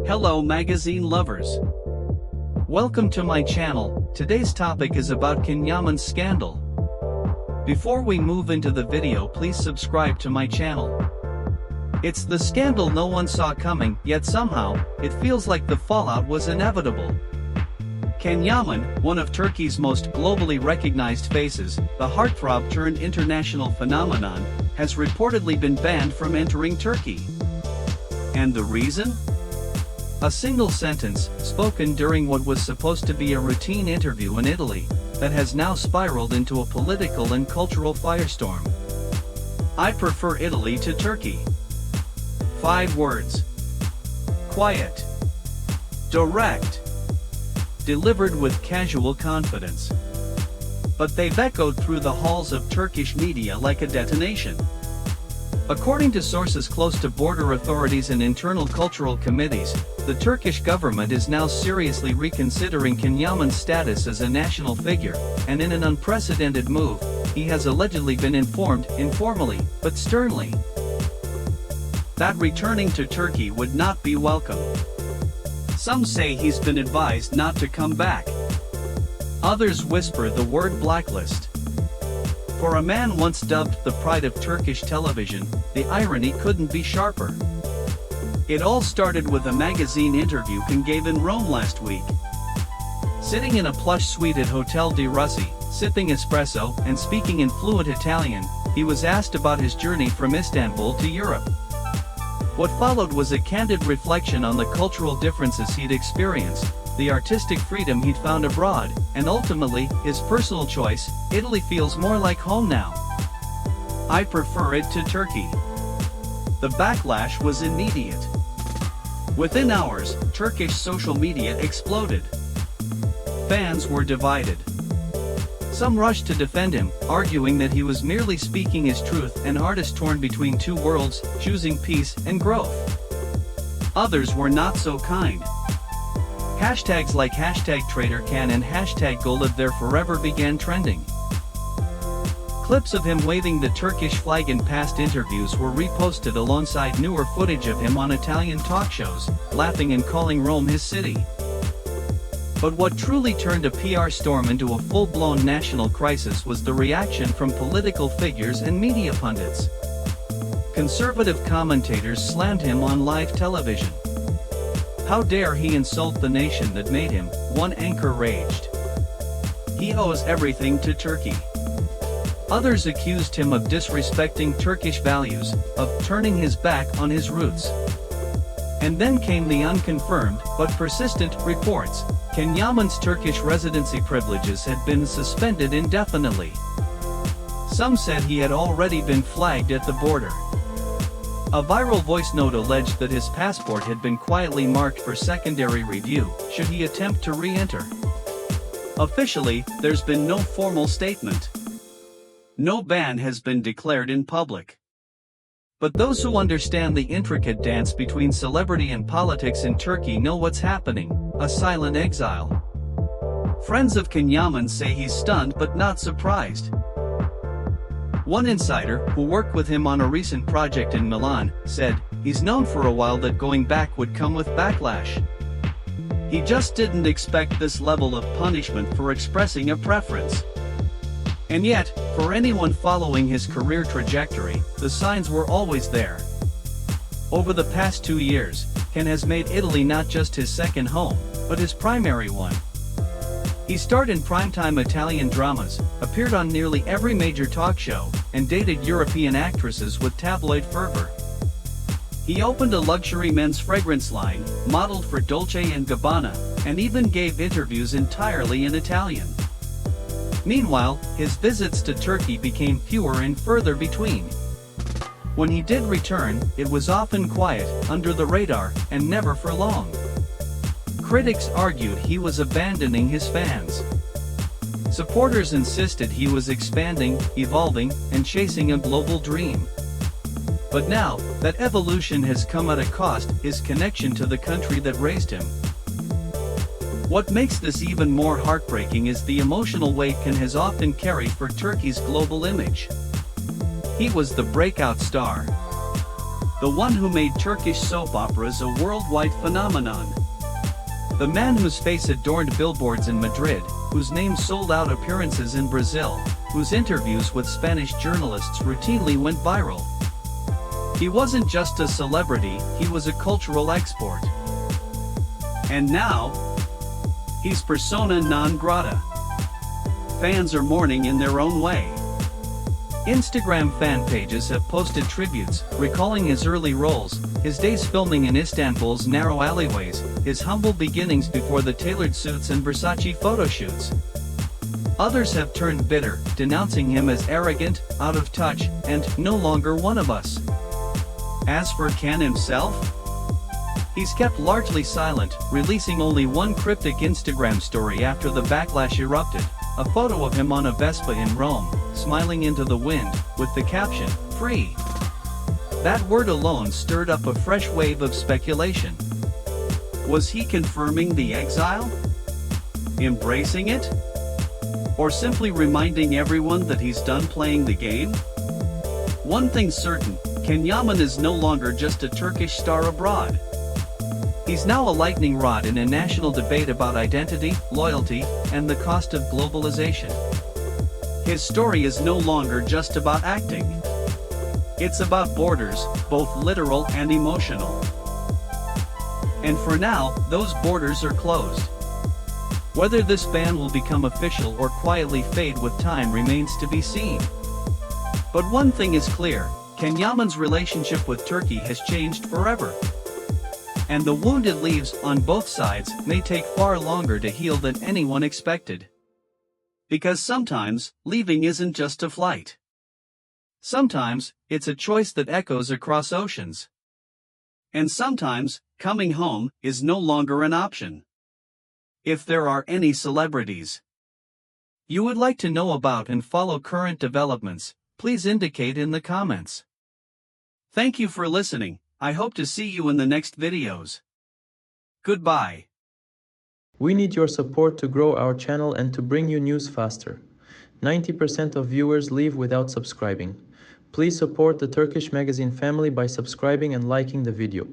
Hello magazine lovers. Welcome to my channel. Today's topic is about Yaman's scandal. Before we move into the video, please subscribe to my channel. It's the scandal no one saw coming, yet somehow, it feels like the fallout was inevitable. Yaman, one of Turkey's most globally recognized faces, the heartthrob turned international phenomenon, has reportedly been banned from entering Turkey. And the reason? A single sentence, spoken during what was supposed to be a routine interview in Italy, that has now spiraled into a political and cultural firestorm. I prefer Italy to Turkey. 5 words. Quiet. Direct. Delivered with casual confidence. But they've echoed through the halls of Turkish media like a detonation. According to sources close to border authorities and internal cultural committees, the Turkish government is now seriously reconsidering Yaman's status as a national figure, and in an unprecedented move, he has allegedly been informed, informally, but sternly, that returning to Turkey would not be welcome. Some say he's been advised not to come back. Others whisper the word blacklist. For a man once dubbed the pride of Turkish television, the irony couldn't be sharper. It all started with a magazine interview Can gave in Rome last week. Sitting in a plush suite at Hotel di Russi, sipping espresso and speaking in fluent Italian, he was asked about his journey from Istanbul to Europe. What followed was a candid reflection on the cultural differences he'd experienced, the artistic freedom he'd found abroad, and ultimately, his personal choice: Italy feels more like home now. I prefer it to Turkey. The backlash was immediate. Within hours, Turkish social media exploded. Fans were divided. Some rushed to defend him, arguing that he was merely speaking his truth, an artist torn between two worlds, choosing peace and growth. Others were not so kind. Hashtags like #TraderCan and #GoLiveThere forever began trending. Clips of him waving the Turkish flag in past interviews were reposted alongside newer footage of him on Italian talk shows, laughing and calling Rome his city. But what truly turned a PR storm into a full-blown national crisis was the reaction from political figures and media pundits. Conservative commentators slammed him on live television. How dare he insult the nation that made him, one anchor raged. He owes everything to Turkey. Others accused him of disrespecting Turkish values, of turning his back on his roots. And then came the unconfirmed, but persistent, reports. Yaman's Turkish residency privileges had been suspended indefinitely. Some said he had already been flagged at the border. A viral voice note alleged that his passport had been quietly marked for secondary review, should he attempt to re-enter. Officially, there's been no formal statement. No ban has been declared in public. But those who understand the intricate dance between celebrity and politics in Turkey know what's happening: a silent exile. Friends of Yaman say he's stunned but not surprised. One insider, who worked with him on a recent project in Milan, said, he's known for a while that going back would come with backlash. He just didn't expect this level of punishment for expressing a preference. And yet, for anyone following his career trajectory, the signs were always there. Over the past 2 years, has made Italy not just his second home, but his primary one. He starred in primetime Italian dramas, appeared on nearly every major talk show, and dated European actresses with tabloid fervor. He opened a luxury men's fragrance line, modeled for Dolce & Gabbana, and even gave interviews entirely in Italian. Meanwhile, his visits to Turkey became fewer and further between. When he did return, it was often quiet, under the radar, and never for long. Critics argued he was abandoning his fans. Supporters insisted he was expanding, evolving, and chasing a global dream. But now, that evolution has come at a cost: his connection to the country that raised him. What makes this even more heartbreaking is the emotional weight has often carried for Turkey's global image. He was the breakout star. The one who made Turkish soap operas a worldwide phenomenon. The man whose face adorned billboards in Madrid, whose name sold out appearances in Brazil, whose interviews with Spanish journalists routinely went viral. He wasn't just a celebrity, he was a cultural export. And now, he's persona non grata. Fans are mourning in their own way. Instagram fan pages have posted tributes, recalling his early roles, his days filming in Istanbul's narrow alleyways, his humble beginnings before the tailored suits and Versace photo shoots. Others have turned bitter, denouncing him as arrogant, out of touch, and no longer one of us. As for Can himself, he's kept largely silent, releasing only one cryptic Instagram story after the backlash erupted. A photo of him on a Vespa in Rome, smiling into the wind, with the caption, "Free." That word alone stirred up a fresh wave of speculation. Was he confirming the exile? Embracing it? Or simply reminding everyone that he's done playing the game? One thing's certain, Can Yaman is no longer just a Turkish star abroad. He's now a lightning rod in a national debate about identity, loyalty, and the cost of globalization. His story is no longer just about acting. It's about borders, both literal and emotional. And for now, those borders are closed. Whether this ban will become official or quietly fade with time remains to be seen. But one thing is clear, Can Yaman's relationship with Turkey has changed forever. And the wound it leaves on both sides may take far longer to heal than anyone expected. Because sometimes, leaving isn't just a flight. Sometimes, it's a choice that echoes across oceans. And sometimes, coming home is no longer an option. If there are any celebrities you would like to know about and follow current developments, please indicate in the comments. Thank you for listening. I hope to see you in the next videos. Goodbye. We need your support to grow our channel and to bring you news faster. 90% of viewers leave without subscribing. Please support the Turkish Magazine family by subscribing and liking the video.